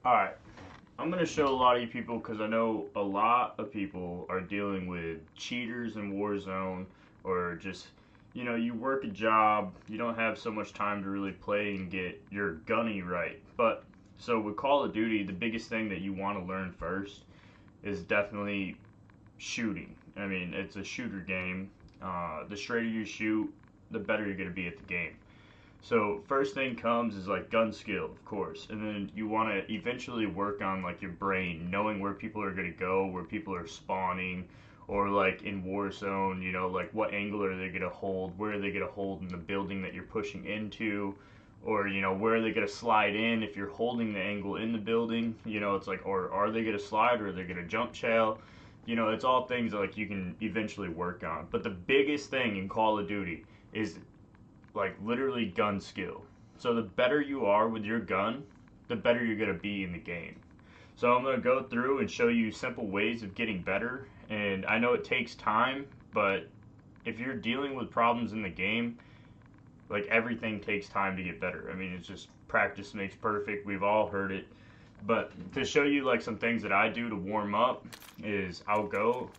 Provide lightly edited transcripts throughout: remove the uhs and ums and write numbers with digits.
Alright, I'm going to show a lot of you people because I know a lot of people are dealing with cheaters in Warzone or just, you work a job, you don't have so much time to really play and get your gunny right. But, so with Call of Duty, the biggest thing that you want to learn first is definitely shooting. I mean, it's a shooter game. The straighter you shoot, the better you're going to be at the game. So first thing comes is like gun skill, of course, and then you want to eventually work on like your brain, knowing where people are going to go, where people are spawning, or like in Warzone, like what angle are they going to hold, where are they going to hold in the building that you're pushing into, or where are they going to slide in if you're holding the angle in the building, it's like, or are they going to slide or are they going to jump shell? It's all things like you can eventually work on. But the biggest thing in Call of Duty is like literally gun skill. So the better you are with your gun, the better you're going to be in the game. So I'm going to go through and show you simple ways of getting better. And I know it takes time, but if you're dealing with problems in the game, like everything takes time to get better. I mean, it's just practice makes perfect. We've all heard it. But to show you like some things that I do to warm up is I'll go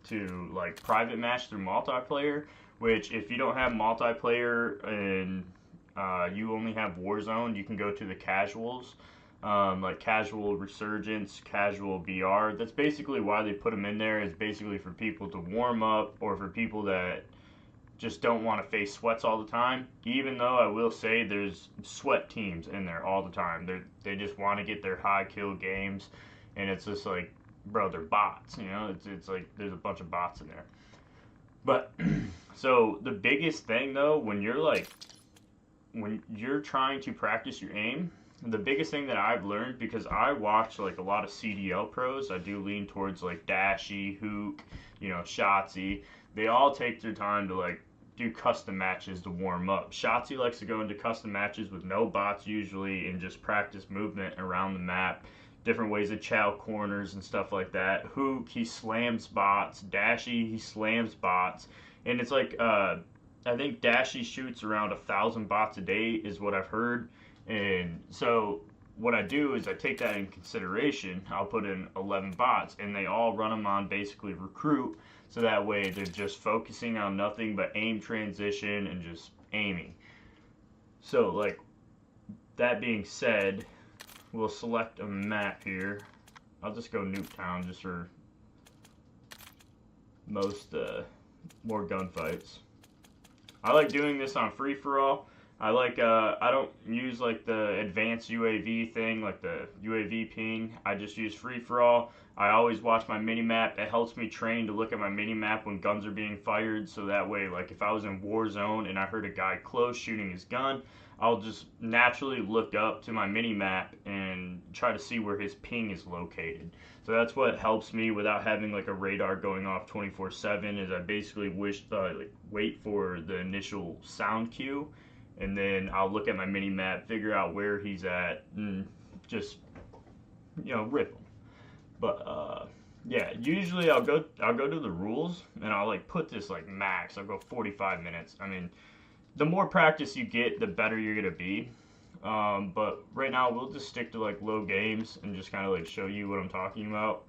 to like private match through multiplayer, which if you don't have multiplayer and you only have Warzone, you can go to the casuals, like casual resurgence, casual BR. That's basically why they put them in there. Is basically for people to warm up or for people that just don't want to face sweats all the time. Even though I will say there's sweat teams in there all the time. They just want to get their high kill games, and it's just like, bro, they're bots. It's like there's a bunch of bots in there. But so the biggest thing though, when you're trying to practice your aim, the biggest thing that I've learned because I watch like a lot of CDL pros, I do lean towards like Dashy, Hook, Shotzzy. They all take their time to like do custom matches to warm up. Shotzzy likes to go into custom matches with no bots usually and just practice movement around the map, different ways to chow corners and stuff like that. Hook, he slams bots. Dashy, he slams bots. And it's like, I think Dashy shoots around 1,000 bots a day, is what I've heard. And so what I do is I take that in consideration. I'll put in 11 bots, and they all run them on basically recruit. So that way they're just focusing on nothing but aim transition and just aiming. So, like, that being said, we'll select a map here. I'll just go Nuketown just for most more gunfights. I like doing this on free for all. I don't use like the advanced UAV thing, like the UAV ping. I just use free for all. I always watch my mini map. It helps me train to look at my mini map when guns are being fired. So that way, like if I was in Warzone and I heard a guy close shooting his gun, I'll just naturally look up to my mini map and try to see where his ping is located. So that's what helps me without having like a radar going off 24/7. Is I basically wait for the initial sound cue, and then I'll look at my mini map, figure out where he's at, and just rip him. But yeah, usually I'll go to the rules and I'll like put this like max. I'll go 45 minutes. I mean, the more practice you get, the better you're gonna be. But right now we'll just stick to like low games and just kind of like show you what I'm talking about.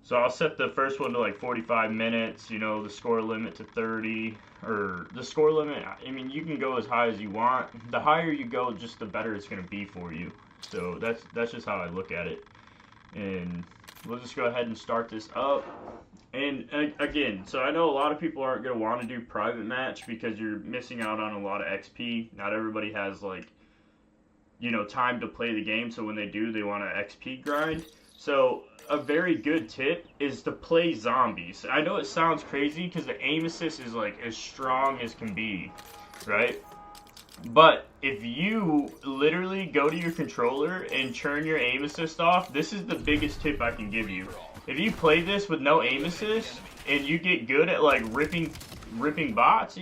So I'll set the first one to like 45 minutes, the score limit to 30, or the score limit, I mean, you can go as high as you want. The higher you go, just the better it's going to be for you. So that's just how I look at it. And we'll just go ahead and start this up. And again, so I know a lot of people aren't going to want to do private match because you're missing out on a lot of XP. Not everybody has like, time to play the game. So when they do, they want to XP grind. So a very good tip is to play zombies. I know it sounds crazy because the aim assist is like as strong as can be, right? But if you literally go to your controller and turn your aim assist off, this is the biggest tip I can give you. If you play this with no aim assist and you get good at like ripping bots,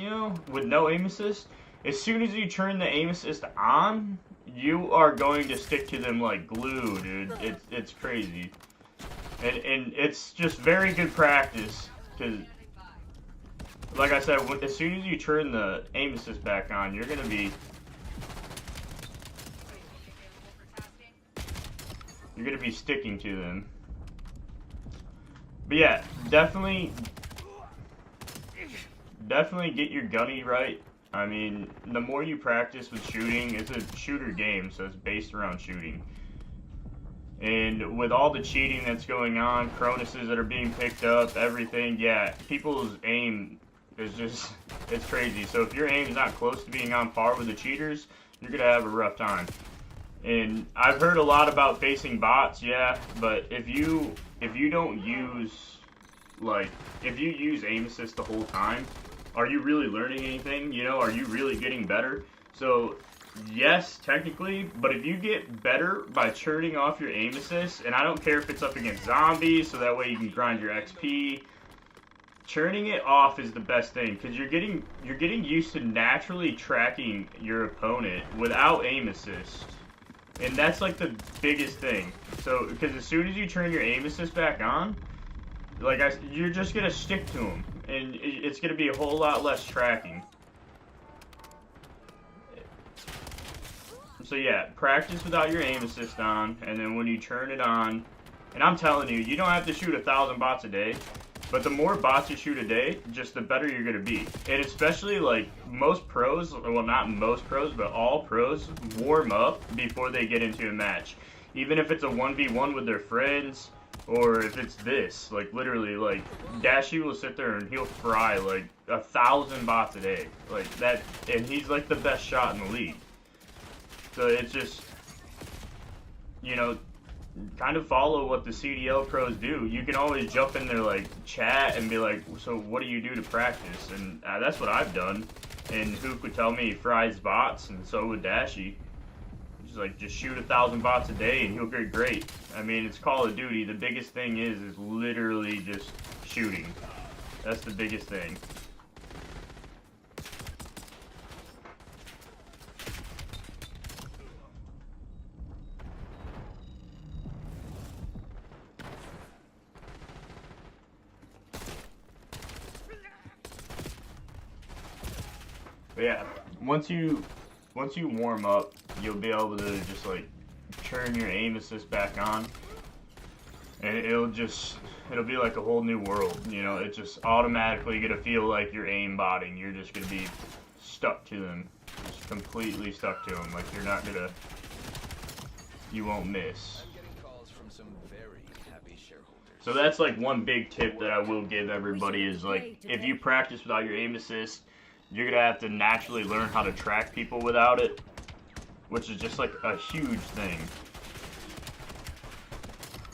with no aim assist, as soon as you turn the aim assist on, you are going to stick to them like glue, dude. It's crazy. And it's just very good practice, because, like I said, as soon as you turn the aim assist back on, you're going to be... you're gonna be sticking to them. But yeah, definitely get your gunny right. I mean, the more you practice with shooting, it's a shooter game, so it's based around shooting. And with all the cheating that's going on, Cronuses that are being picked up, everything, yeah, people's aim is just, it's crazy. So if your aim is not close to being on par with the cheaters, you're going to have a rough time. And I've heard a lot about facing bots, yeah, but if you don't use, like, if you use aim assist the whole time, are you really learning anything? You know, are you really getting better? So, yes, technically, but if you get better by churning off your aim assist, and I don't care if it's up against zombies, so that way you can grind your XP, churning it off is the best thing, because you're getting used to naturally tracking your opponent without aim assist. And that's like the biggest thing. So, because as soon as you turn your aim assist back on, like you're just gonna stick to them, and it's gonna be a whole lot less tracking. So yeah, practice without your aim assist on, and then when you turn it on, and I'm telling you, you don't have to shoot 1,000 bots a day, but the more bots you shoot a day, just the better you're gonna be. And especially like most pros, well not most pros, but all pros warm up before they get into a match. Even if it's a 1v1 with their friends, or if it's this, like literally, like Dashy will sit there and he'll fry like 1,000 bots a day, like that, and he's like the best shot in the league. So it's just, you know, kind of follow what the CDL pros do. You can always jump in their like chat and be like, so what do you do to practice? And that's what I've done. And Hook would tell me he fries bots, and so would Dashy. He's like, just shoot 1,000 bots a day and he'll get great. I mean, it's Call of Duty. The biggest thing is literally just shooting. That's the biggest thing. But yeah, once you warm up, you'll be able to just like turn your aim assist back on, and it'll be like a whole new world. You know, it's just automatically gonna feel like you're aim botting. You're just gonna be stuck to them, just completely stuck to them. Like you won't miss. So that's like one big tip that I will give everybody is like, if you practice without your aim assist, you're gonna have to naturally learn how to track people without it, which is just like a huge thing.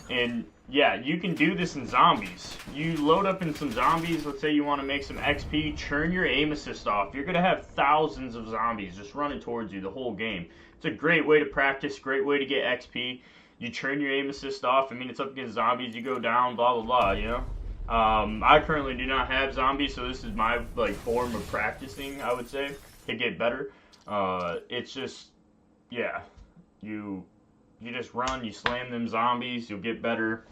And yeah, you can do this in zombies. You load up in some zombies, let's say you want to make some XP, turn your aim assist off. You're gonna have thousands of zombies just running towards you the whole game. It's a great way to practice, great way to get XP. You turn your aim assist off, I mean, it's up against zombies, you go down, blah blah blah, you know? I currently do not have zombies, so this is my like form of practicing, I would say, to get better. It's just, yeah, you just run, you slam them zombies, you'll get better.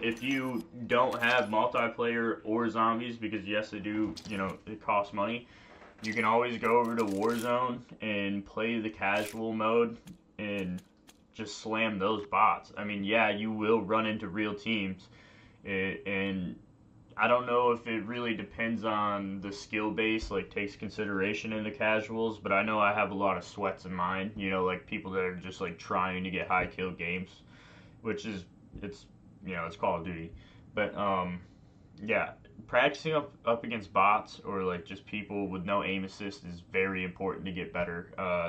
If you don't have multiplayer or zombies, because yes, they do, you know, it costs money, you can always go over to Warzone and play the casual mode and just slam those bots. I mean, yeah, you will run into real teams, and I don't know if it really depends on the skill base, like takes consideration in the casuals, but I know I have a lot of sweats in mine, you know, like people that are just like trying to get high kill games, which is, it's, you know, it's Call of Duty. But yeah, practicing up against bots or like just people with no aim assist is very important to get better.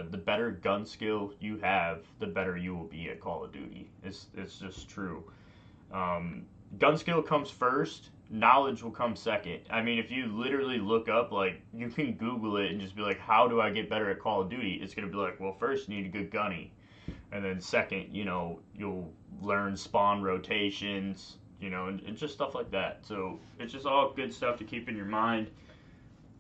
The better gun skill you have, the better you will be at Call of Duty. It's just true. Gun skill comes first, knowledge will come second. I mean, if you literally look up, like, you can Google it and just be like, how do I get better at Call of Duty? It's going to be like, well, first you need a good gunny. And then second, you know, you'll learn spawn rotations, you know, and just stuff like that. So it's just all good stuff to keep in your mind.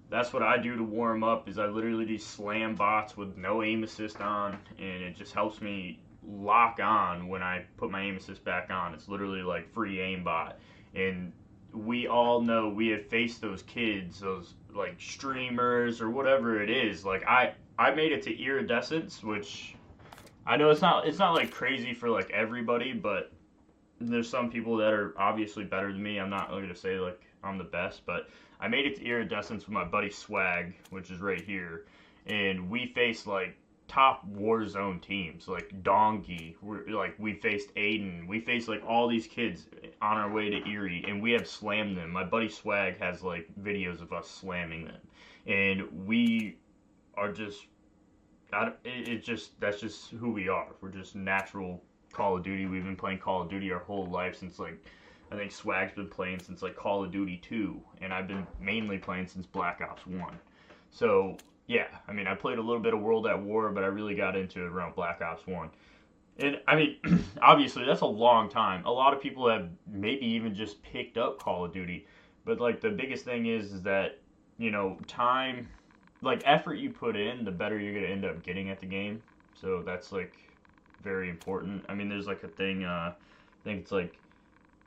That's what I do to warm up, is I literally just slam bots with no aim assist on, and it just helps me lock on when I put my aim assist back on. It's literally like free aimbot. And we all know, we have faced those kids, those like streamers or whatever it is. Like I made it to Iridescence, which I know it's not like crazy for like everybody, but there's some people that are obviously better than me. I'm not going to say like I'm the best, but I made it to Iridescence with my buddy Swag, which is right here, and we faced like top Warzone teams like Donkey. We faced Aiden. We faced like all these kids on our way to Erie, and we have slammed them. My buddy Swag has like videos of us slamming them, and we are just just that's just who we are. We're just natural Call of Duty. We've been playing Call of Duty our whole life since like I think Swag's been playing since like Call of Duty 2, and I've been mainly playing since Black Ops 1. So yeah, I mean I played a little bit of World at War, but I really got into it around Black Ops 1. And I mean, obviously that's a long time. A lot of people have maybe even just picked up Call of Duty, but like the biggest thing is that time, like effort you put in, the better you're gonna end up getting at the game. So that's like very important. I mean, there's like a thing. I think it's like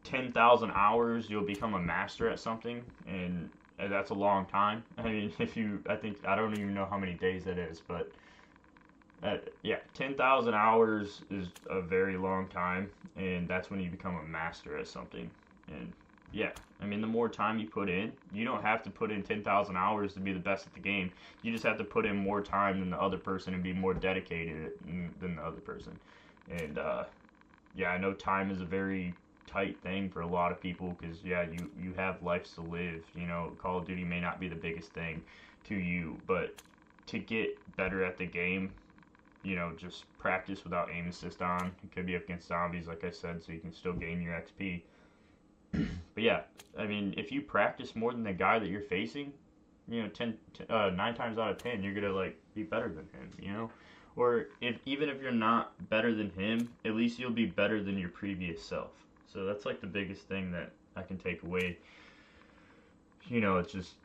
10,000 hours you'll become a master at something, and that's a long time. I mean, I think I don't even know how many days that is, but yeah, 10,000 hours is a very long time, and that's when you become a master at something. And yeah, I mean, the more time you put in, you don't have to put in 10,000 hours to be the best at the game. You just have to put in more time than the other person and be more dedicated than the other person. And yeah, I know time is a very tight thing for a lot of people because yeah, you have lives to live. Call of Duty may not be the biggest thing to you, but to get better at the game, just practice without aim assist on. It could be against zombies, like I said, so you can still gain your XP. But yeah, I mean, if you practice more than the guy that you're facing, 9 times out of 10, you're gonna like be better than him. Or even if you're not better than him, at least you'll be better than your previous self. So that's like the biggest thing that I can take away. It's just